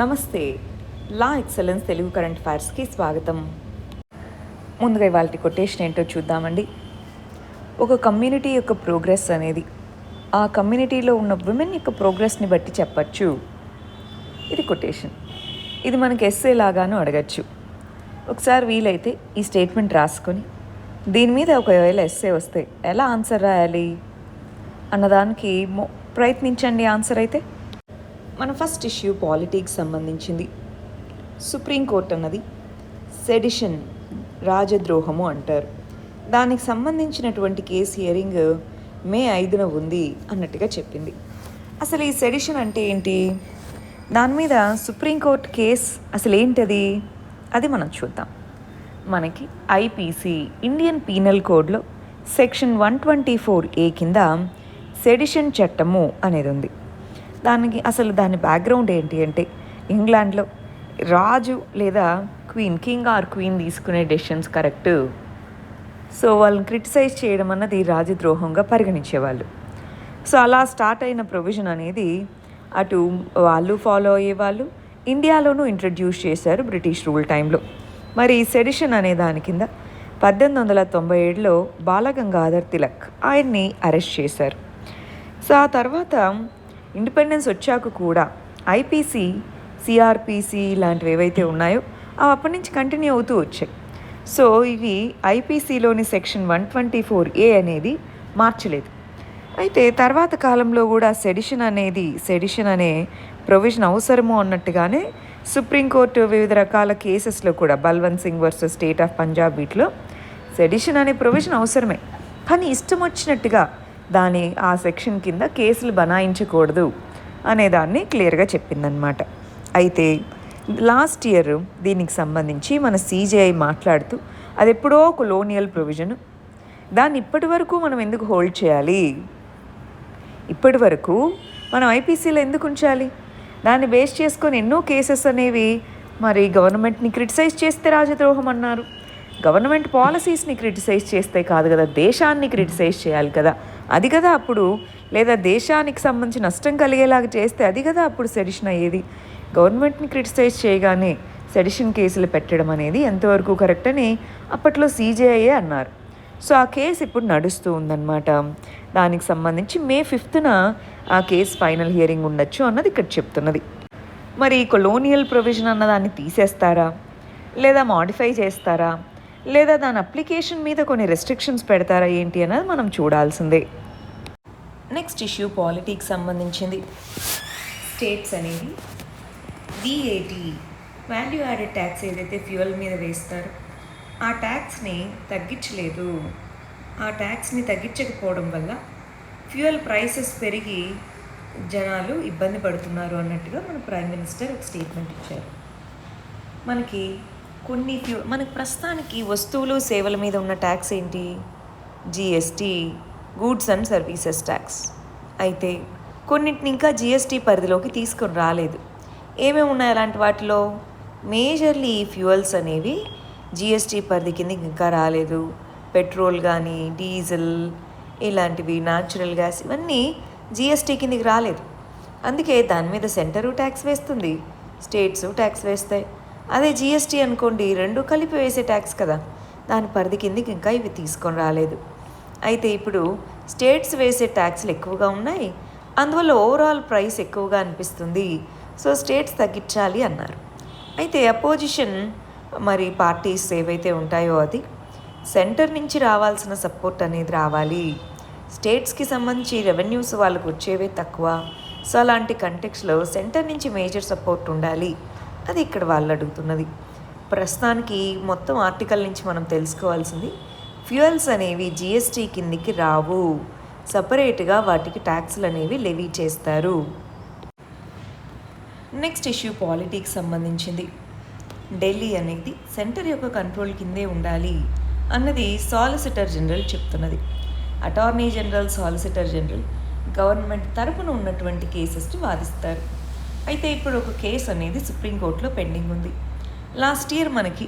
నమస్తే. లా excellence Telugu current అఫైర్స్కి స్వాగతం. ముందుగా ఇవాళ కొటేషన్ ఏంటో చూద్దామండి. ఒక కమ్యూనిటీ యొక్క ప్రోగ్రెస్ అనేది ఆ కమ్యూనిటీలో ఉన్న విమెన్ యొక్క ప్రోగ్రెస్ని బట్టి చెప్పచ్చు. ఇది కొటేషన్. ఇది మనకి ఎస్సే లాగాను అడగచ్చు. ఒకసారి వీలైతే ఈ స్టేట్మెంట్ రాసుకొని దీని మీద ఒకవేళ ఎస్సే వస్తే ఎలా ఆన్సర్ రాయాలి అన్నదానికి ప్రయత్నించండి. ఆన్సర్ అయితే మన ఫస్ట్ ఇష్యూ పాలిటిక్స్ సంబంధించింది. సుప్రీంకోర్టు అన్నది సెడిషన్, రాజద్రోహము అంటారు. దానికి సంబంధించినటువంటి కేసు హియరింగ్ మే 5న ఉంది అన్నట్టుగా చెప్పింది. అసలు ఈ సెడిషన్ అంటే ఏంటి, దాని మీద సుప్రీంకోర్టు కేసు అసలు ఏంటది, అది మనం చూద్దాం. మనకి ఐపీసీ ఇండియన్ పీనల్ కోడ్లో సెక్షన్ 124A కింద సెడిషన్ చట్టము అనేది ఉంది. దాని బ్యాక్గ్రౌండ్ ఏంటి అంటే, ఇంగ్లాండ్లో రాజు లేదా కింగ్ ఆర్ క్వీన్ తీసుకునే డెసిషన్స్ కరెక్ట్, సో వాళ్ళని క్రిటిసైజ్ చేయడం అన్నది రాజద్రోహంగా పరిగణించేవాళ్ళు. సో అలా స్టార్ట్ అయిన ప్రొవిజన్ అనేది అటు వాళ్ళు ఫాలో అయ్యేవాళ్ళు, ఇండియాలోనూ ఇంట్రడ్యూస్ చేశారు బ్రిటిష్ రూల్ టైంలో. మరి సెడిషన్ అనే దాని కింద 1897లో బాలగంగాధర్ తిలక్ ఆయన్ని అరెస్ట్ చేశారు. సో ఆ తర్వాత ఇండిపెండెన్స్ వచ్చాక కూడా ఐపీసీ, సిఆర్పిసి ఇలాంటివి ఏవైతే ఉన్నాయో అవి అప్పటి నుంచి కంటిన్యూ అవుతూ వచ్చాయి. సో ఇవి ఐపీసీలోని సెక్షన్ 124A అనేది మార్చలేదు. అయితే తర్వాత కాలంలో కూడా సెడిషన్ అనే ప్రొవిజన్ అవసరము అన్నట్టుగానే సుప్రీంకోర్టు వివిధ రకాల కేసెస్లో కూడా Balwant Singh versus state of Punjab వీటిలో సెడిషన్ అనే ప్రొవిజన్ అవసరమే, కానీ ఇష్టం వచ్చినట్టుగా ఆ సెక్షన్ కింద కేసులు బనాయించకూడదు అనేదాన్ని క్లియర్గా చెప్పిందనమాట. అయితే లాస్ట్ ఇయర్ దీనికి సంబంధించి మన సిజేఐ మాట్లాడుతూ అది ఎప్పుడో కొలోనియల్ ప్రొవిజన్, దాన్ని ఇప్పటి వరకు మనం ఎందుకు హోల్డ్ చేయాలి, ఇప్పటి వరకు మనం ఐపీసీలో ఎందుకు ఉంచాలి, దాన్ని బేస్ చేసుకొని ఎన్నో కేసెస్ అనేవి మరి గవర్నమెంట్ని క్రిటిసైజ్ చేస్తే రాజద్రోహం అన్నారు. గవర్నమెంట్ పాలసీస్ని క్రిటిసైజ్ చేస్తే కాదు కదా, దేశాన్ని క్రిటిసైజ్ చేయాలి కదా, అది కదా అప్పుడు, లేదా దేశానికి సంబంధించి నష్టం కలిగేలాగా చేస్తే అది కదా అప్పుడు సెడిషన్ అయ్యేది. గవర్నమెంట్ని క్రిటిసైజ్ చేయగానే సెడిషన్ కేసులు పెట్టడం అనేది ఎంతవరకు కరెక్ట్ అని అప్పట్లో సిజేఐ అన్నారు. సో ఆ కేసు ఇప్పుడు నడుస్తూ ఉందన్నమాట. దానికి సంబంధించి మే 5న ఆ కేసు ఫైనల్ హియరింగ్ ఉండొచ్చు అన్నది ఇక్కడ చెప్తున్నది. మరి కొలోనియల్ ప్రొవిజన్ అన్నదాన్ని తీసేస్తారా, లేదా మాడిఫై చేస్తారా, లేదా దాని అప్లికేషన్ మీద కొన్ని రెస్ట్రిక్షన్స్ పెడతారా ఏంటి అన్నది మనం చూడాల్సిందే. నెక్స్ట్ ఇష్యూ పాలిటిక్స్ సంబంధించింది. స్టేట్స్ అనేది VAT, వాల్యూ యాడెడ్ ట్యాక్స్ ఏదైతే ఫ్యూయల్ మీద వేస్తారో ఆ ట్యాక్స్ని తగ్గించలేదు. ఆ ట్యాక్స్ని తగ్గించకపోవడం వల్ల ఫ్యూయల్ ప్రైసెస్ పెరిగి జనాలు ఇబ్బంది పడుతున్నారు అన్నట్టుగా మన ప్రైమ్ మినిస్టర్ ఒక స్టేట్మెంట్ ఇచ్చారు. మనకి ప్రస్తుతానికి వస్తువులు సేవల మీద ఉన్న ట్యాక్స్ ఏంటి, GST, goods and services tax. అయితే కొన్నింటిని ఇంకా జిఎస్టీ పరిధిలోకి తీసుకొని రాలేదు. ఏమేమి ఉన్నాయి అలాంటి వాటిలో, మేజర్లీ ఫ్యూయల్స్ అనేవి జిఎస్టీ పరిధి కిందకి ఇంకా రాలేదు. పెట్రోల్ కానీ, డీజిల్ ఇలాంటివి, న్యాచురల్ గ్యాస్ ఇవన్నీ జిఎస్టీ కిందకి రాలేదు. అందుకే దాని మీద సెంటరు ట్యాక్స్ వేస్తుంది, స్టేట్స్ ట్యాక్స్ వేస్తాయి. అదే జిఎస్టీ అనుకోండి, రెండు కలిపి వేసే ట్యాక్స్ కదా, దాని పరిధి కిందకి ఇంకా ఇవి తీసుకొని రాలేదు. అయితే ఇప్పుడు స్టేట్స్ వేసే ట్యాక్స్లు ఎక్కువగా ఉన్నాయి, అందువల్ల ఓవరాల్ ప్రైస్ ఎక్కువగా అనిపిస్తుంది. సో స్టేట్స్ తగ్గించాలి అన్నారు. అయితే అపోజిషన్ మరి పార్టీస్ ఏవైతే ఉంటాయో అది సెంటర్ నుంచి రావాల్సిన సపోర్ట్ అనేది రావాలి, స్టేట్స్కి సంబంధించి రెవెన్యూస్ వాళ్ళకు వచ్చేవే తక్కువ. సో అలాంటి కంటెక్స్లో సెంటర్ నుంచి మేజర్ సపోర్ట్ ఉండాలి, అది ఇక్కడ వాళ్ళు అడుగుతున్నది. ప్రస్తుతానికి మొత్తం ఆర్టికల్ నుంచి మనం తెలుసుకోవాల్సింది, ఫ్యూయల్స్ అనేవి జిఎస్టీ కిందికి రావు, సపరేట్గా వాటికి ట్యాక్స్లు అనేవి లెవీ చేస్తారు. నెక్స్ట్ ఇష్యూ పాలిటిక్స్ సంబంధించింది. ఢిల్లీ అనేది సెంటర్ యొక్క కంట్రోల్ కిందే ఉండాలి అన్నది సాలిసిటర్ జనరల్ చెప్తున్నది. Attorney general, solicitor general government తరపున ఉన్నటువంటి కేసెస్ని వాదిస్తారు. అయితే ఇప్పుడు ఒక కేసు అనేది సుప్రీంకోర్టులో పెండింగ్ ఉంది. లాస్ట్ ఇయర్ మనకి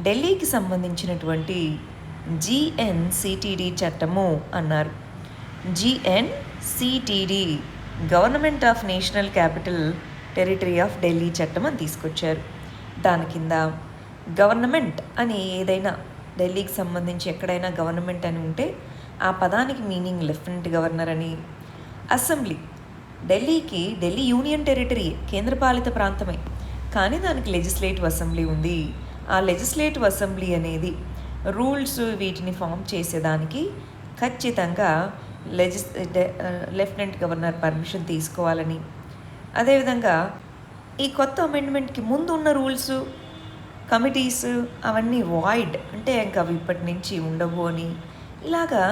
ఢిల్లీకి సంబంధించినటువంటి GNCTD చట్టము అన్నారు. GNCTD government of national capital territory of Delhi చట్టం అని తీసుకొచ్చారు. దాని కింద గవర్నమెంట్ అని ఏదైనా ఢిల్లీకి సంబంధించి ఎక్కడైనా గవర్నమెంట్ అని ఉంటే ఆ పదానికి మీనింగ్ లెఫ్టినెంట్ గవర్నర్ అని. అసెంబ్లీ, ఢిల్లీ యూనియన్ టెరిటరీ, కేంద్రపాలిత ప్రాంతమే, కానీ దానికి లెజిస్లేటివ్ అసెంబ్లీ ఉంది. ఆ లెజిస్లేటివ్ అసెంబ్లీ అనేది రూల్స్ వీటిని ఫామ్ చేసేదానికి ఖచ్చితంగా లెఫ్టినెంట్ గవర్నర్ పర్మిషన్ తీసుకోవాలని, అదేవిధంగా ఈ కొత్త అమెండ్మెంట్కి ముందు ఉన్న రూల్స్, కమిటీస్ అవన్నీ వాయిడ్, అంటే ఇంకా అవి ఇప్పటి నుంచి ఉండవు అని, ఇలాగా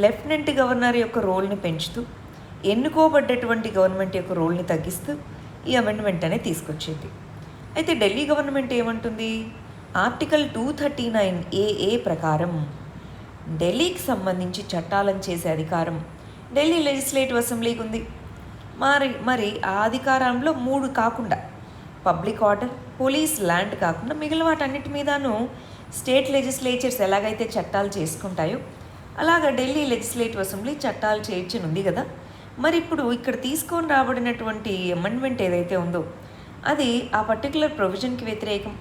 లెఫ్టినెంట్ గవర్నర్ యొక్క రోల్ని పెంచుతూ ఎన్నుకోబడ్డటువంటి గవర్నమెంట్ యొక్క రోల్ని తగ్గిస్తూ ఈ అమెండ్మెంట్ అనేది తీసుకొచ్చేది. అయితే ఢిల్లీ గవర్నమెంట్ ఏమంటుంది, ఆర్టికల్ 239AA ప్రకారం ఢిల్లీకి సంబంధించి చట్టాలను చేసే అధికారం ఢిల్లీ లెజిస్లేటివ్ అసెంబ్లీకి ఉంది. మరి ఆ అధికారంలో 3 కాకుండా పబ్లిక్ ఆర్డర్, పోలీస్, ల్యాండ్ కాకుండా మిగిలిన వాటన్నిటి మీదను స్టేట్ లెజిస్లేచర్స్ ఎలాగైతే చట్టాలు చేసుకుంటాయో అలాగా ఢిల్లీ లెజిస్లేటివ్ అసెంబ్లీ చట్టాలు చేయొచ్చనుంది కదా. మరి ఇప్పుడు ఇక్కడ తీసుకొని రాబడినటువంటి అమెండ్మెంట్ ఏదైతే ఉందో అది ఆ పర్టికులర్ ప్రొవిజన్కి వ్యతిరేకం.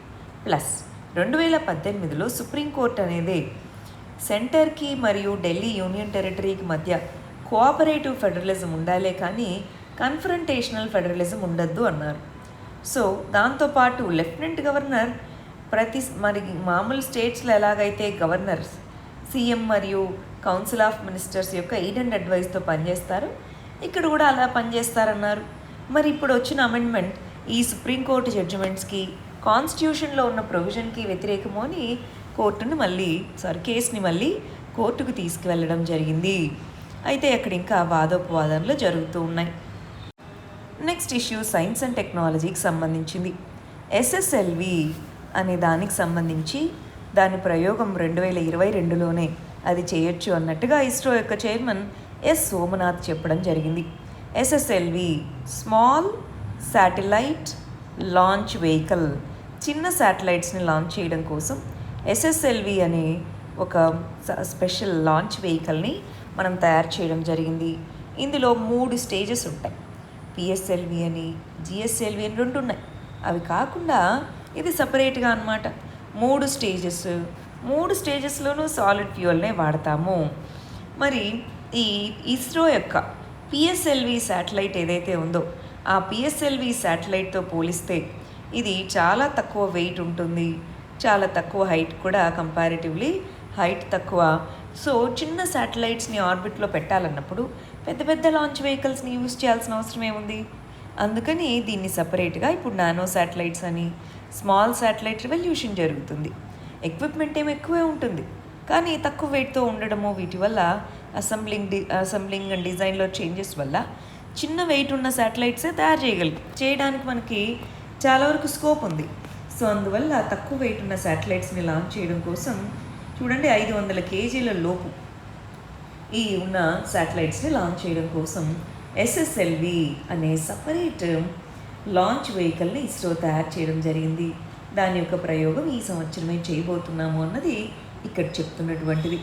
ప్లస్ 2018లో సుప్రీంకోర్టు అనేది సెంటర్కి మరియు ఢిల్లీ యూనియన్ టెరిటరీకి మధ్య కోఆపరేటివ్ ఫెడరలిజం ఉండాలే కానీ కన్ఫరంటేషనల్ ఫెడరలిజం ఉండద్దు అన్నారు. సో దాంతోపాటు లెఫ్టినెంట్ గవర్నర్ మరి మామూలు స్టేట్స్లో ఎలాగైతే గవర్నర్స్ సీఎం మరియు కౌన్సిల్ ఆఫ్ మినిస్టర్స్ యొక్క ఎయిడ్ అండ్ అడ్వైస్తో పనిచేస్తారు, ఇక్కడ కూడా అలా పనిచేస్తారన్నారు. మరి ఇప్పుడు వచ్చిన అమెండ్మెంట్ ఈ సుప్రీంకోర్టు జడ్జిమెంట్స్కి, కాన్స్టిట్యూషన్లో ఉన్న ప్రొవిజన్కి వ్యతిరేకము అని కేసుని మళ్ళీ కోర్టుకు తీసుకువెళ్ళడం జరిగింది. అయితే అక్కడ ఇంకా వాదోపవాదనలు జరుగుతూ ఉన్నాయి. నెక్స్ట్ ఇష్యూ సైన్స్ అండ్ టెక్నాలజీకి సంబంధించింది. ఎస్ఎస్ఎల్వి అనే దానికి సంబంధించి దాని ప్రయోగం 2022లోనే అది చేయొచ్చు అన్నట్టుగా ఇస్రో యొక్క చైర్మన్ ఎస్ సోమనాథ్ చెప్పడం జరిగింది. SSLV small satellite launch vehicle, చిన్న శాటిలైట్స్ని లాంచ్ చేయడం కోసం ఎస్ఎస్ఎల్వి అనే ఒక స్పెషల్ లాంచ్ వెహికల్ని మనం తయారు చేయడం జరిగింది. ఇందులో 3 స్టేజెస్ ఉంటాయి. పిఎస్ఎల్వి అని, జిఎస్ఎల్వి అని 2 ఉన్నాయి. అవి కాకుండా ఇది సపరేట్గా అన్నమాట. 3 స్టేజెస్లోనూ సాలిడ్ ఫ్యూయల్నే వాడతాము. మరి ఈ ఇస్రో యొక్క పిఎస్ఎల్వి శాటిలైట్ ఏదైతే ఉందో ఆ పిఎస్ఎల్వి శాటిలైట్తో పోలిస్తే ఇది చాలా తక్కువ వెయిట్ ఉంటుంది, చాలా తక్కువ హైట్ కూడా, కంపారిటివ్లీ హైట్ తక్కువ. సో చిన్న శాటిలైట్స్ని ఆర్బిట్లో పెట్టాలన్నప్పుడు పెద్ద పెద్ద లాంచ్ వెహికల్స్ని యూజ్ చేయాల్సిన అవసరం ఏముంది. అందుకని దీన్ని సపరేట్గా ఇప్పుడు నానో శాటిలైట్స్ అని, స్మాల్ శాటిలైట్ రివల్యూషన్ జరుగుతుంది. ఎక్విప్మెంట్ ఏమి ఎక్కువే ఉంటుంది కానీ తక్కువ వెయిట్తో ఉండడము, వీటి వల్ల అసెంబ్లింగ్ అండ్ డిజైన్లో చేంజెస్ వల్ల చిన్న వెయిట్ ఉన్న శాటిలైట్సే చేయడానికి మనకి చాలా వరకు స్కోప్ ఉంది. సో అందువల్ల తక్కువ వెయిట్ ఉన్న శాటిలైట్స్ని లాంచ్ చేయడం కోసం చూడండి 500 kgల లోపు ఈ ఉన్న శాటిలైట్స్ని లాంచ్ చేయడం కోసం ఎస్ఎస్ఎల్వి అనే సపరేట్ లాంచ్ వెహికల్ని ఇస్రో తయారు చేయడం జరిగింది. దాని యొక్క ప్రయోగం ఈ సంవత్సరమే చేయబోతున్నాము అన్నది ఇక్కడ చెప్తున్నటువంటిది.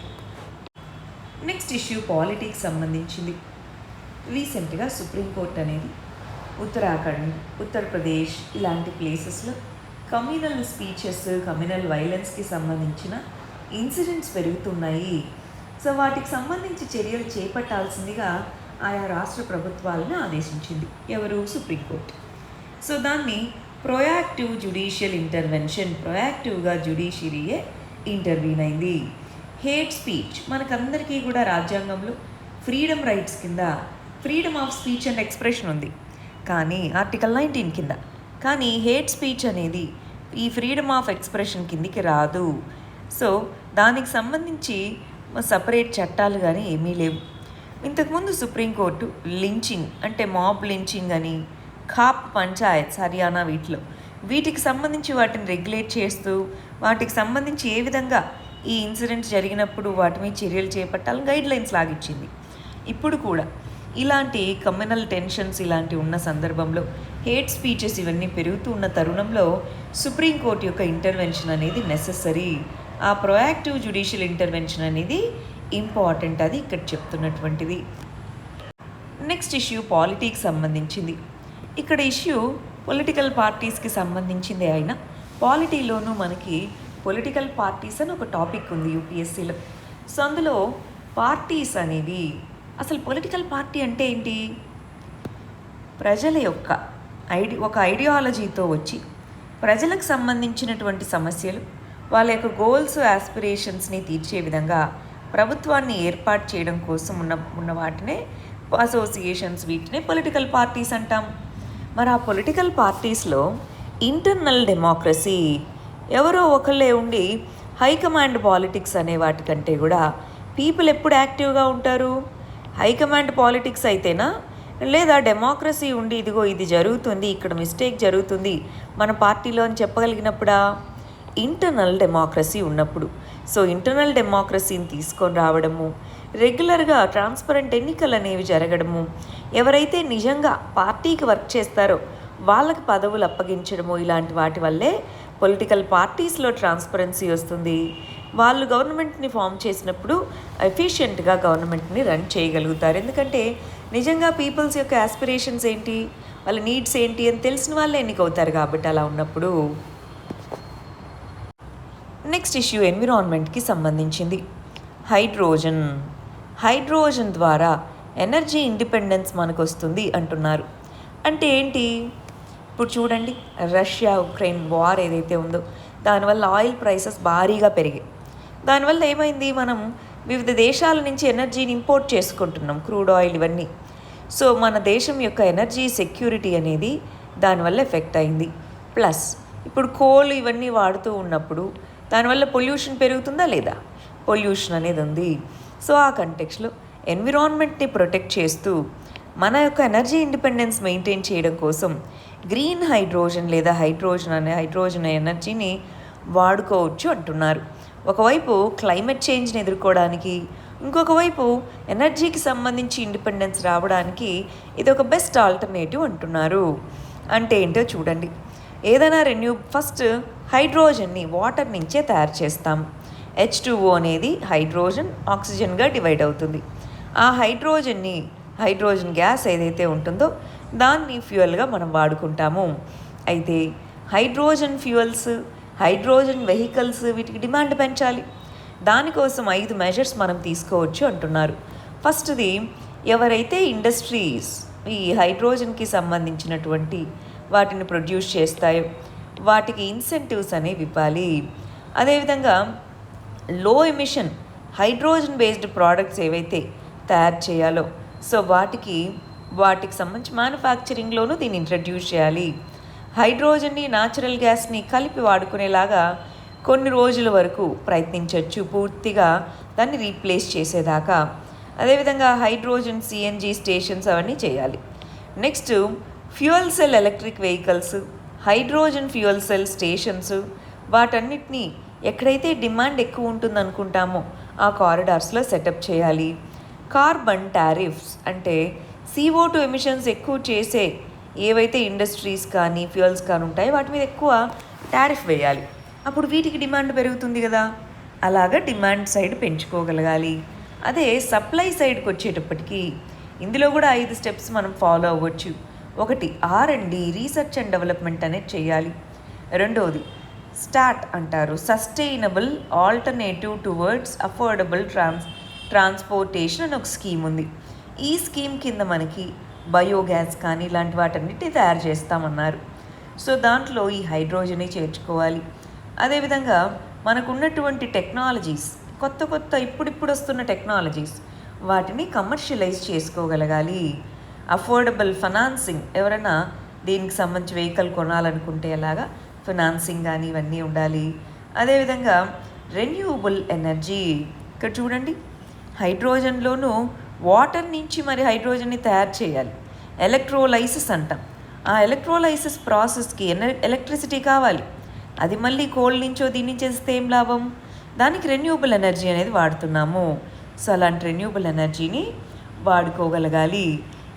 నెక్స్ట్ ఇష్యూ పాలిటిక్స్ సంబంధించింది. రీసెంట్గా సుప్రీంకోర్టు అనేది ఉత్తరాఖండ్, ఉత్తరప్రదేశ్ ఇలాంటి ప్లేసెస్లో కమ్యూనల్ స్పీచెస్, కమ్యూనల్ వైలెన్స్కి సంబంధించిన ఇన్సిడెంట్స్ పెరుగుతున్నాయి. సో వాటికి సంబంధించి చర్యలు చేపట్టాల్సిందిగా ఆయా రాష్ట్ర ప్రభుత్వాలను ఆదేశించింది. ఎవరు? సుప్రీంకోర్టు. సో దాన్ని ప్రొయాక్టివ్ జ్యుడిషియల్ ఇంటర్వెన్షన్, ప్రొయాక్టివ్గా జ్యుడిషియరీయే ఇంటర్వ్యూన్ అయింది. హేట్ స్పీచ్ మనకందరికీ కూడా రాజ్యాంగంలో ఫ్రీడమ్ రైట్స్ కింద freedom of speech and expression ఉంది, కానీ ఆర్టికల్ 19 కింద. కానీ హేట్ స్పీచ్ అనేది ఈ ఫ్రీడమ్ ఆఫ్ ఎక్స్ప్రెషన్ కిందికి రాదు. సో దానికి సంబంధించి సపరేట్ చట్టాలు కానీ ఏమీ లేవు. ఇంతకుముందు సుప్రీంకోర్టు లించింగ్ అంటే మాబ్ లించింగ్ అని, ఖాప్ పంచాయత్ హర్యానా వీటికి సంబంధించి వాటిని రెగ్యులేట్ చేస్తూ వాటికి సంబంధించి ఏ విధంగా ఈ ఇన్సిడెంట్స్ జరిగినప్పుడు వాటి మీద చర్యలు చేపట్టాలని గైడ్లైన్స్ లాగిచ్చింది. ఇప్పుడు కూడా ఇలాంటి కమ్యూనల్ టెన్షన్స్ ఇలాంటి ఉన్న సందర్భంలో హేట్ స్పీచెస్ ఇవన్నీ పెరుగుతూ ఉన్న తరుణంలో సుప్రీంకోర్టు యొక్క ఇంటర్వెన్షన్ అనేది నెసెసరీ. ఆ ప్రొయాక్టివ్ జ్యుడిషియల్ ఇంటర్వెన్షన్ అనేది ఇంపార్టెంట్, అది ఇక్కడ చెప్తున్నటువంటిది. నెక్స్ట్ ఇష్యూ పాలిటిక్స్ సంబంధించింది. ఇక్కడ ఇష్యూ పొలిటికల్ పార్టీస్కి సంబంధించిందే అయినా పాలిటీలోనూ మనకి పొలిటికల్ పార్టీస్ అని ఒక టాపిక్ ఉంది యూపీఎస్సీలో. సో అందులో పార్టీస్ అనేవి, అసలు పొలిటికల్ పార్టీ అంటే ఏంటి? ప్రజల యొక్క ఒక ఐడియాలజీతో వచ్చి ప్రజలకు సంబంధించినటువంటి సమస్యలు, వాళ్ళ యొక్క గోల్స్, ఆస్పిరేషన్స్ని తీర్చే విధంగా ప్రభుత్వాన్ని ఏర్పాటు చేయడం కోసం ఉన్న వాటినే అసోసియేషన్స్, వీటినే పొలిటికల్ పార్టీస్ అంటాం. మరి ఆ పొలిటికల్ పార్టీస్లో ఇంటర్నల్ డెమోక్రసీ, ఎవరో ఒకళ్ళే ఉండి హైకమాండ్ పాలిటిక్స్ అనే వాటికంటే కూడా పీపుల్ ఎప్పుడు యాక్టివ్గా ఉంటారు? హైకమాండ్ పాలిటిక్స్ అయితేనా, లేదా డెమోక్రసీ ఉండి ఇదిగో ఇది జరుగుతుంది, ఇక్కడ మిస్టేక్ జరుగుతుంది మన పార్టీలో అని చెప్పగలిగినప్పుడా? ఇంటర్నల్ డెమోక్రసీ ఉన్నప్పుడు. సో ఇంటర్నల్ డెమోక్రసీని తీసుకొని రావడము, రెగ్యులర్గా ట్రాన్స్పరెంట్ ఎన్నికలు అనేవి జరగడము, ఎవరైతే నిజంగా పార్టీకి వర్క్ చేస్తారో వాళ్ళకి పదవులు అప్పగించడము, ఇలాంటి వాటి వల్లే పొలిటికల్ పార్టీస్లో ట్రాన్స్పరెన్సీ వస్తుంది. వాళ్ళు గవర్నమెంట్ని ఫామ్ చేసినప్పుడు ఎఫిషియెంట్గా గవర్నమెంట్ని రన్ చేయగలుగుతారు. ఎందుకంటే నిజంగా పీపుల్స్ యొక్క ఆస్పిరేషన్స్ ఏంటి, వాళ్ళ నీడ్స్ ఏంటి అని తెలిసిన వాళ్ళే ఎన్నికవుతారు కాబట్టి. అలా ఉన్నప్పుడు నెక్స్ట్ ఇష్యూ ఎన్విరాన్మెంట్కి సంబంధించింది. హైడ్రోజన్ ద్వారా ఎనర్జీ ఇండిపెండెన్స్ మనకు వస్తుంది అంటున్నారు. అంటే ఏంటి? ఇప్పుడు చూడండి, రష్యా ఉక్రెయిన్ వార్ ఏదైతే ఉందో దానివల్ల ఆయిల్ ప్రైసెస్ భారీగా పెరిగాయి. దానివల్ల ఏమైంది, మనం వివిధ దేశాల నుంచి ఎనర్జీని ఇంపోర్ట్ చేసుకుంటున్నాం, క్రూడ్ ఆయిల్ ఇవన్నీ. సో మన దేశం యొక్క ఎనర్జీ సెక్యూరిటీ అనేది దానివల్ల ఎఫెక్ట్ అయింది. ప్లస్ ఇప్పుడు కోల్ ఇవన్నీ వాడుతూ ఉన్నప్పుడు దానివల్ల పొల్యూషన్ పెరుగుతుందా లేదా? పొల్యూషన్ అనేది ఉంది. సో ఆ కంటెక్స్లో ఎన్విరాన్మెంట్ని ప్రొటెక్ట్ చేస్తూ మన యొక్క ఎనర్జీ ఇండిపెండెన్స్ మెయింటైన్ చేయడం కోసం గ్రీన్ హైడ్రోజన్ లేదా హైడ్రోజన్ ఎనర్జీని వాడుకోవచ్చు అంటున్నారు. ఒకవైపు క్లైమేట్ చేంజ్ని ఎదుర్కోవడానికి, ఇంకొక వైపు ఎనర్జీకి సంబంధించి ఇండిపెండెన్స్ రావడానికి ఇది ఒక బెస్ట్ ఆల్టర్నేటివ్ అంటున్నారు. అంటే ఏంటో చూడండి, ఏదైనా ఫస్ట్ హైడ్రోజన్ని వాటర్ నుంచే తయారు చేస్తాం. H2O అనేది హైడ్రోజన్, ఆక్సిజన్గా డివైడ్ అవుతుంది. ఆ హైడ్రోజన్ గ్యాస్ ఏదైతే ఉంటుందో దాన్ని ఫ్యూయల్గా మనం వాడుకుంటాము. అయితే హైడ్రోజన్ ఫ్యూయల్స్, హైడ్రోజన్ వెహికల్స్ వీటికి డిమాండ్ పెంచాలి. దానికోసం 5 మెజర్స్ మనం తీసుకోవచ్చు అంటున్నారు. ఫస్ట్ది, ఎవరైతే ఇండస్ట్రీస్ ఈ హైడ్రోజన్కి సంబంధించినటువంటి వాటిని ప్రొడ్యూస్ చేస్తాయో వాటికి ఇన్సెంటివ్స్ అనేవి ఇవ్వాలి. అదేవిధంగా లో ఎమిషన్ హైడ్రోజన్ బేస్డ్ ప్రోడక్ట్స్ ఏవైతే తయారు చేయాలో సో వాటికి సంబంధించి మ్యానుఫ్యాక్చరింగ్లోనూ దీన్ని ఇంట్రడ్యూస్ చేయాలి. హైడ్రోజన్ని, న్యాచురల్ గ్యాస్ని కలిపి వాడుకునేలాగా కొన్ని రోజుల వరకు ప్రయత్నించవచ్చు, పూర్తిగా దాన్ని రీప్లేస్ చేసేదాకా. అదేవిధంగా హైడ్రోజన్ CNG స్టేషన్స్ అవన్నీ చేయాలి. Next, fuel cell electric vehicles, hydrogen fuel cell stations, వాటన్నిటినీ ఎక్కడైతే డిమాండ్ ఎక్కువ ఉంటుంది అనుకుంటామో ఆ కారిడార్స్లో సెటప్ చేయాలి. కార్బన్ టారిఫ్స్ అంటే CO2 ఎమిషన్స్ ఎక్కువ చేసే ఏవైతే ఇండస్ట్రీస్ కానీ ఫ్యూయల్స్ కానీ ఉంటాయో వాటి మీద ఎక్కువ టారిఫ్ వేయాలి. అప్పుడు వీటికి డిమాండ్ పెరుగుతుంది కదా, అలాగా డిమాండ్ సైడ్ పెంచుకోగలగాలి. అదే సప్లై సైడ్కి వచ్చేటప్పటికి ఇందులో కూడా 5 స్టెప్స్ మనం ఫాలో అవ్వచ్చు. ఒకటి, R&D, రీసెర్చ్ అండ్ డెవలప్మెంట్ అనేది చేయాలి. రెండవది స్టార్ట్ అంటారు, sustainable alternative towards affordable transportation అని ఒక స్కీమ్ ఉంది. ఈ స్కీమ్ కింద మనకి బయోగ్యాస్ కానీ ఇలాంటి వాటన్నిటిని తయారు చేస్తామన్నారు. సో దాంట్లో ఈ హైడ్రోజన్ని చేర్చుకోవాలి. అదేవిధంగా మనకు ఉన్నటువంటి టెక్నాలజీస్, కొత్త ఇప్పుడిప్పుడు వస్తున్న టెక్నాలజీస్ వాటిని కమర్షియలైజ్ చేసుకోగలగాలి. అఫోర్డబుల్ ఫైనాన్సింగ్, ఎవరైనా దీనికి సంబంధించి వెహికల్ కొనాలనుకుంటే అలాగా ఫైనాన్సింగ్ కానీ ఇవన్నీ ఉండాలి. అదేవిధంగా రెన్యూవబుల్ ఎనర్జీ, ఇక్కడ చూడండి హైడ్రోజన్లోనూ వాటర్ నుంచి మరి హైడ్రోజన్ని తయారు చేయాలి. ఎలక్ట్రోలైసిస్ అంటాం. ఆ ఎలక్ట్రోలైసిస్ ప్రాసెస్కి ఎలక్ట్రిసిటీ కావాలి. అది మళ్ళీ కోల్ నుంచో దీని నుంచి చేస్తే ఏం లాభం? దానికి రెన్యూవబుల్ ఎనర్జీ అనేది వాడుతున్నాము. సో అలాంటి రెన్యూవబుల్ ఎనర్జీని వాడుకోగలగాలి.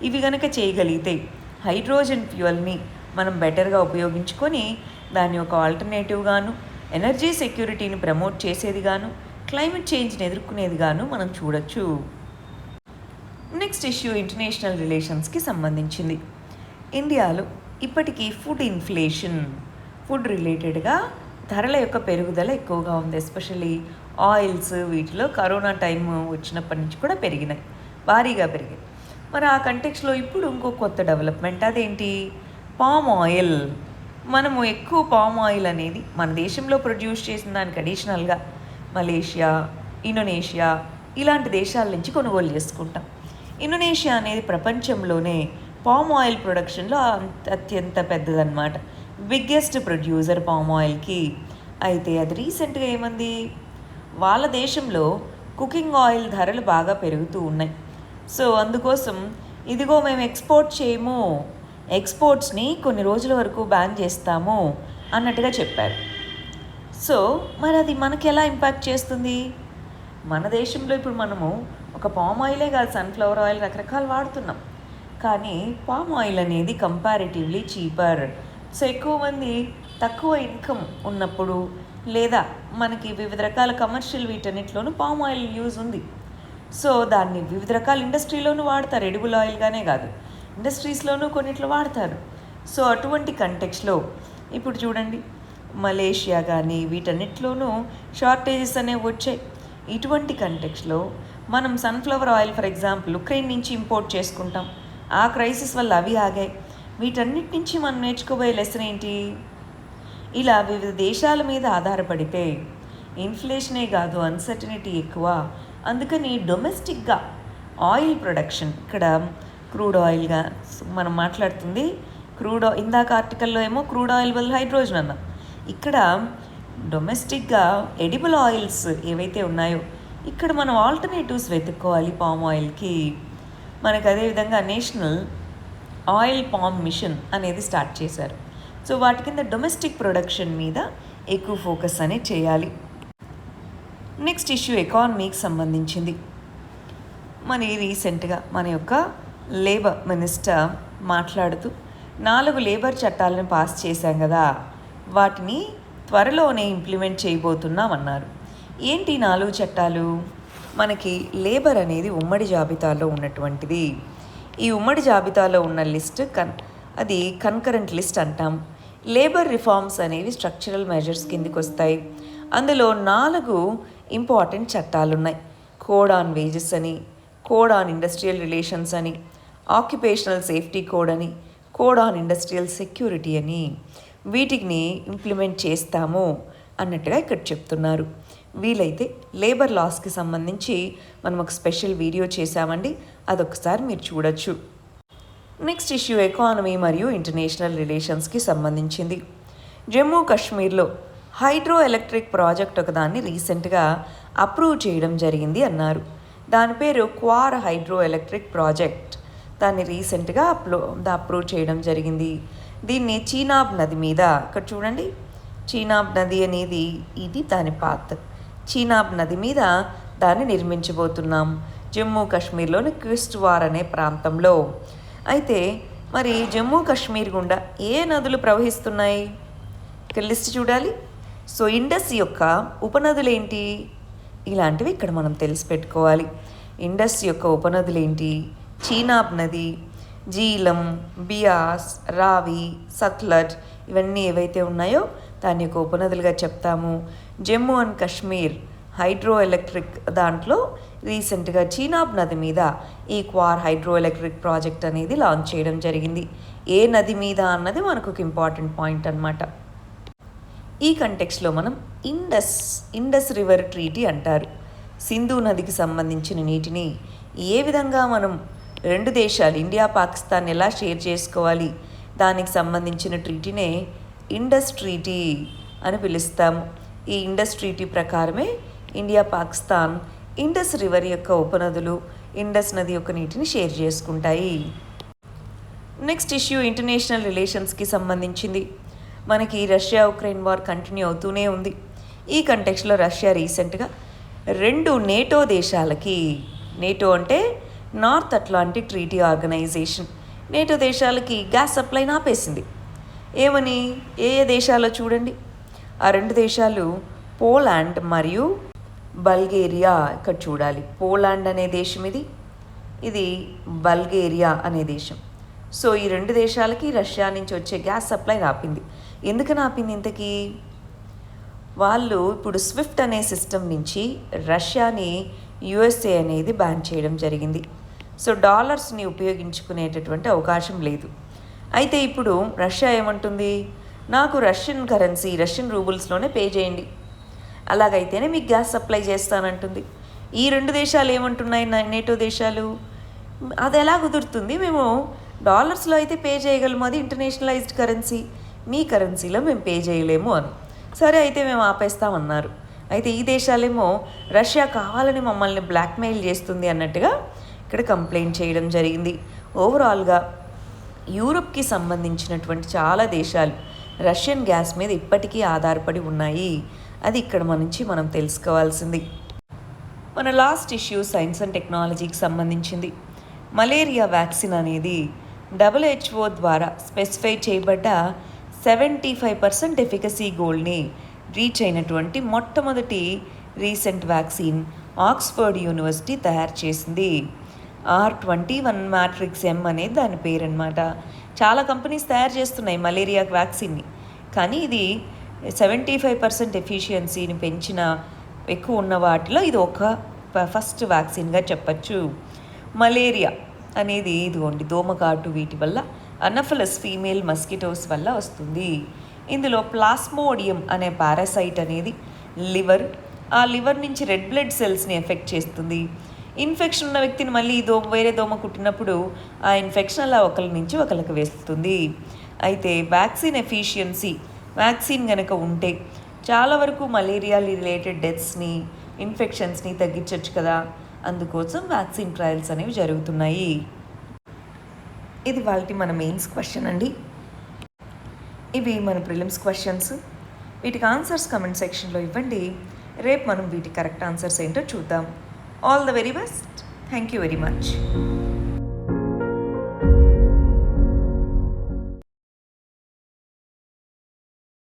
ఇవి కనుక చేయగలిగితే హైడ్రోజన్ ఫ్యూయల్ని మనం బెటర్గా ఉపయోగించుకొని దాన్ని ఒక ఆల్టర్నేటివ్గాను, ఎనర్జీ సెక్యూరిటీని ప్రమోట్ చేసేది గాను, క్లైమేట్ చేంజ్ని ఎదుర్కొనేది గాను మనం చూడొచ్చు. నెక్స్ట్ ఇష్యూ ఇంటర్నేషనల్ రిలేషన్స్కి సంబంధించింది. ఇండియాలో ఇప్పటికీ ఫుడ్ రిలేటెడ్గా ధరల యొక్క పెరుగుదల ఎక్కువగా ఉంది. ఎస్పెషల్లీ ఆయిల్స్ వీటిలో కరోనా టైం వచ్చినప్పటి నుంచి కూడా పెరిగినాయి, భారీగా పెరిగాయి. మరి ఆ కంటెక్స్లో ఇప్పుడు ఇంకో కొత్త డెవలప్మెంట్, అదేంటి? Palm oil. మనము ఎక్కువ పామ్ ఆయిల్ అనేది మన దేశంలో ప్రొడ్యూస్ చేసిన దానికి అడిషనల్గా మలేషియా, ఇండోనేషియా ఇలాంటి దేశాల నుంచి కొనుగోలు చేసుకుంటాం. ఇండోనేషియా అనేది ప్రపంచంలోనే పామ్ ఆయిల్ ప్రొడక్షన్లో అత్యంత పెద్దదన్నమాట, బిగ్గెస్ట్ ప్రొడ్యూసర్ పామ్ ఆయిల్కి. అయితే అది రీసెంట్గా ఏమంది, వాళ్ళ దేశంలో కుకింగ్ ఆయిల్ ధరలు బాగా పెరుగుతూ ఉన్నాయి. సో అందుకోసం ఇదిగో మేము ఎక్స్పోర్ట్ చేయము, ఎక్స్పోర్ట్స్ని కొన్ని రోజుల వరకు బ్యాన్ చేస్తాము అన్నట్టుగా చెప్పారు. సో మరి అది మనకి ఎలా ఇంపాక్ట్ చేస్తుంది? మన దేశంలో ఇప్పుడు మనము ఒక పామ్ ఆయిలే కాదు, సన్ఫ్లవర్ ఆయిల్ రకరకాలు వాడుతున్నాం. కానీ పామ్ ఆయిల్ అనేది కంపారిటివ్లీ చీపర్. సో ఎక్కువ మంది తక్కువ ఇన్కమ్ ఉన్నప్పుడు లేదా మనకి వివిధ రకాల కమర్షియల్ వీటన్నిటిలోనూ పామ్ ఆయిల్ యూజ్ ఉంది. సో దాన్ని వివిధ రకాల ఇండస్ట్రీలోనూ వాడతారు, ఎడిబుల్ ఆయిల్గానే కాదు, ఇండస్ట్రీస్లోనూ కొన్నిట్లో వాడతారు. సో అటువంటి కంటెక్స్లో ఇప్పుడు చూడండి, మలేషియా కానీ వీటన్నిటిలోనూ షార్టేజెస్ అనేవి వచ్చాయి. ఇటువంటి కంటెక్స్లో మనం sunflower oil for example Ukraine నుంచి ఇంపోర్ట్ చేసుకుంటాం, ఆ క్రైసిస్ వల్ల అవి ఆగాయి. వీటన్నిటి నుంచి మనం నేర్చుకోబోయే లెసన్ ఏంటి? ఇలా వివిధ దేశాల మీద ఆధారపడితే ఇన్ఫ్లేషనే కాదు, అన్సర్టనిటీ ఎక్కువ. అందుకని డొమెస్టిక్గా ఆయిల్ ప్రొడక్షన్, ఇక్కడ క్రూడ్ ఆయిల్గా మనం మాట్లాడుతుంది ఇందాక ఆర్టికల్లో ఏమో క్రూడ్ ఆయిల్ బదులు హైడ్రోజన్ అన్నాం. ఇక్కడ డొమెస్టిక్గా ఎడిబుల్ ఆయిల్స్ ఏవైతే ఉన్నాయో ఇక్కడ మనం ఆల్టర్నేటివ్స్ వెతుక్కోవాలి పామ్ ఆయిల్కి. మనకు అదేవిధంగా నేషనల్ ఆయిల్ పామ్ మిషన్ అనేది స్టార్ట్ చేశారు. సో వాటి కింద డొమెస్టిక్ ప్రొడక్షన్ మీద ఎక్కువ ఫోకస్ అనేది చేయాలి. నెక్స్ట్ ఇష్యూ ఎకానమీకి సంబంధించింది. మరి రీసెంట్గా మన యొక్క లేబర్ మినిస్టర్ మాట్లాడుతూ 4 లేబర్ చట్టాలను పాస్ చేశాం కదా, వాటిని త్వరలోనే ఇంప్లిమెంట్ చేయబోతున్నామన్నారు. ఏంటి 4 చట్టాలు? మనకి లేబర్ అనేది ఉమ్మడి జాబితాలో ఉన్నటువంటిది. ఈ ఉమ్మడి జాబితాలో ఉన్న లిస్ట్ అది కన్కరెంట్ లిస్ట్ అంటాం. లేబర్ రిఫార్మ్స్ అనేవి స్ట్రక్చరల్ మెజర్స్ కిందకి వస్తాయి. అందులో 4 ఇంపార్టెంట్ చట్టాలు ఉన్నాయి. కోడ్ ఆన్ వేజెస్ అని, కోడ్ ఆన్ ఇండస్ట్రియల్ రిలేషన్స్ అని, ఆక్యుపేషనల్ సేఫ్టీ కోడ్ అని, కోడ్ ఆన్ ఇండస్ట్రియల్ సెక్యూరిటీ అని. వీటిని ఇంప్లిమెంట్ చేస్తాము అన్నట్టుగా ఇక్కడ చెప్తున్నారు. వీలైతే లేబర్ లాస్కి సంబంధించి మనం ఒక స్పెషల్ వీడియో చేశామండి, అదొకసారి మీరు చూడొచ్చు. నెక్స్ట్ ఇష్యూ ఎకానమీ మరియు ఇంటర్నేషనల్ రిలేషన్స్కి సంబంధించింది. జమ్మూ కాశ్మీర్లో హైడ్రో ఎలక్ట్రిక్ ప్రాజెక్ట్ ఒకదాన్ని రీసెంట్గా అప్రూవ్ చేయడం జరిగింది అన్నారు. దాని పేరు క్వార్ హైడ్రో ఎలక్ట్రిక్ ప్రాజెక్ట్. దాన్ని రీసెంట్గా అప్రూవ్ చేయడం జరిగింది. దీన్ని చీనాబ్ నది మీద, ఇక్కడ చూడండి, చీనాబ్ నది అనేది ఇది దాని పాత్. చీనాబ్ నది మీద దాన్ని నిర్మించబోతున్నాం జమ్మూ కాశ్మీర్లోని కిష్త్వార్ అనే ప్రాంతంలో. అయితే మరి జమ్మూ కాశ్మీర్ గుండా ఏ నదులు ప్రవహిస్తున్నాయి? ఇక్కడ లిస్ట్ చూడాలి. సో ఇండస్ యొక్క ఉపనదులు ఏంటి? ఇలాంటివి ఇక్కడ మనం తెలిసి పెట్టుకోవాలి. ఇండస్ యొక్క ఉపనదులు ఏంటి? చీనాబ్ నది, జీలం, బియాస్, రావి, సత్లజ్ ఇవన్నీ ఏవైతే ఉన్నాయో దాని యొక్క ఉపనదులుగా చెప్తాము. Jammu and Kashmir hydro electric దాంట్లో రీసెంట్గా చీనాబ్ నది మీద ఈ క్వార్ హైడ్రో ఎలక్ట్రిక్ ప్రాజెక్ట్ అనేది లాంచ్ చేయడం జరిగింది. ఏ నది మీద అన్నది మనకు ఒక ఇంపార్టెంట్ పాయింట్ అన్నమాట. ఈ కంటెక్స్లో మనం ఇండస్ రివర్ ట్రీటీ అంటారు. సింధు నదికి సంబంధించిన నీటిని ఏ విధంగా మనం 2 దేశాలు ఇండియా పాకిస్తాన్ ఎలా షేర్ చేసుకోవాలి దానికి సంబంధించిన ట్రీటీనే ఇండస్ ట్రీటీ అని పిలుస్తాము. ఈ ఇండస్ ట్రీటీ ప్రకారమే ఇండియా పాకిస్తాన్ ఇండస్ రివర్ యొక్క ఉపనదులు ఇండస్ నది యొక్క నీటిని షేర్ చేసుకుంటాయి. నెక్స్ట్ ఇష్యూ ఇంటర్నేషనల్ రిలేషన్స్కి సంబంధించింది. మనకి రష్యా ఉక్రెయిన్ వార్ కంటిన్యూ అవుతూనే ఉంది. ఈ కంటెక్స్లో రష్యా రీసెంట్గా 2 నేటో దేశాలకి, నేటో అంటే North Atlantic Treaty Organisation, NATO దేశాలకి గ్యాస్ సప్లైని ఆపేసింది. ఏమని? ఏ దేశాలో చూడండి. ఆ 2 దేశాలు పోలాండ్ మరియు బల్గేరియా. ఇక్కడ చూడాలి, పోలాండ్ అనే దేశం ఇది బల్గేరియా అనే దేశం. సో ఈ రెండు దేశాలకి రష్యా నుంచి వచ్చే గ్యాస్ సప్లై ఆపింది. ఎందుకని ఆపింది ఇంతకీ? వాళ్ళు ఇప్పుడు స్విఫ్ట్ అనే సిస్టమ్ నుంచి రష్యాని యుఎస్ఏ అనేది బ్యాన్ చేయడం జరిగింది. సో డాలర్స్ని ఉపయోగించుకునేటటువంటి అవకాశం లేదు. అయితే ఇప్పుడు రష్యా ఏమంటుంది, నాకు రష్యన్ కరెన్సీ రష్యన్ రూబుల్స్లోనే పే చేయండి, అలాగైతేనే మీకు గ్యాస్ సప్లై చేస్తానంటుంది. ఈ రెండు దేశాలు ఏమంటున్నాయి, నేటో దేశాలు, అది ఎలా కుదురుతుంది, మేము డాలర్స్లో అయితే పే చేయగలము, అది ఇంటర్నేషనలైజ్డ్ కరెన్సీ, మీ కరెన్సీలో మేము పే చేయలేము అని. సరే అయితే మేము ఆపేస్తామన్నారు. అయితే ఈ దేశాలేమో రష్యా కావాలని మమ్మల్ని బ్లాక్మెయిల్ చేస్తుంది అన్నట్టుగా ఇక్కడ కంప్లైంట్ చేయడం జరిగింది. ఓవరాల్గా యూరప్కి సంబంధించినటువంటి చాలా దేశాలు రష్యన్ గ్యాస్ మీద ఇప్పటికీ ఆధారపడి ఉన్నాయి. అది ఇక్కడ నుంచి మనం తెలుసుకోవాల్సింది. మన లాస్ట్ ఇష్యూ సైన్స్ అండ్ టెక్నాలజీకి సంబంధించింది. మలేరియా వ్యాక్సిన్ అనేది WHO ద్వారా స్పెసిఫై చేయబడ్డ 75% ఎఫికసీ గోల్ని రీచ్ అయినటువంటి మొట్టమొదటి రీసెంట్ వ్యాక్సిన్ ఆక్స్ఫర్డ్ యూనివర్సిటీ తయారు చేసింది. R21 మ్యాట్రిక్స్ M అనేది దాని పేరు అనమాట. చాలా కంపెనీస్ తయారు చేస్తున్నాయి మలేరియా వ్యాక్సిన్ని, కానీ ఇది 75% ఎఫిషియన్సీని పెంచిన ఎక్కువ ఉన్న వాటిలో ఇది ఒక ఫస్ట్ వ్యాక్సిన్గా చెప్పచ్చు. మలేరియా అనేది ఇదిగోండి దోమకాటు వీటి వల్ల అనఫలస్ ఫీమేల్ మస్కిటోస్ వల్ల వస్తుంది. ఇందులో ప్లాస్మోడియం అనే పారాసైట్ అనేది ఆ లివర్ నుంచి రెడ్ బ్లడ్ సెల్స్ని ఎఫెక్ట్ చేస్తుంది. ఇన్ఫెక్షన్ ఉన్న వ్యక్తిని మళ్ళీ వేరే దోమ కుట్టినప్పుడు ఆ ఇన్ఫెక్షన్ అలా ఒకరి నుంచి ఒకరికి వేస్తుంది. అయితే వ్యాక్సిన్ ఎఫిషియన్సీ వ్యాక్సిన్ కనుక ఉంటే చాలా వరకు మలేరియా రిలేటెడ్ డెత్స్ని ఇన్ఫెక్షన్స్ని తగ్గించవచ్చు కదా, అందుకోసం వ్యాక్సిన్ ట్రయల్స్ అనేవి జరుగుతున్నాయి. ఇది వాళ్ళకి మన మెయిన్స్ క్వశ్చన్ అండి. ఇవి మన ప్రిలిమ్స్ క్వశ్చన్స్. వీటికి ఆన్సర్స్ కమెంట్ సెక్షన్లో ఇవ్వండి. రేపు మనం వీటి కరెక్ట్ ఆన్సర్స్ ఏంటో చూద్దాం. All the very best. Thank you very much.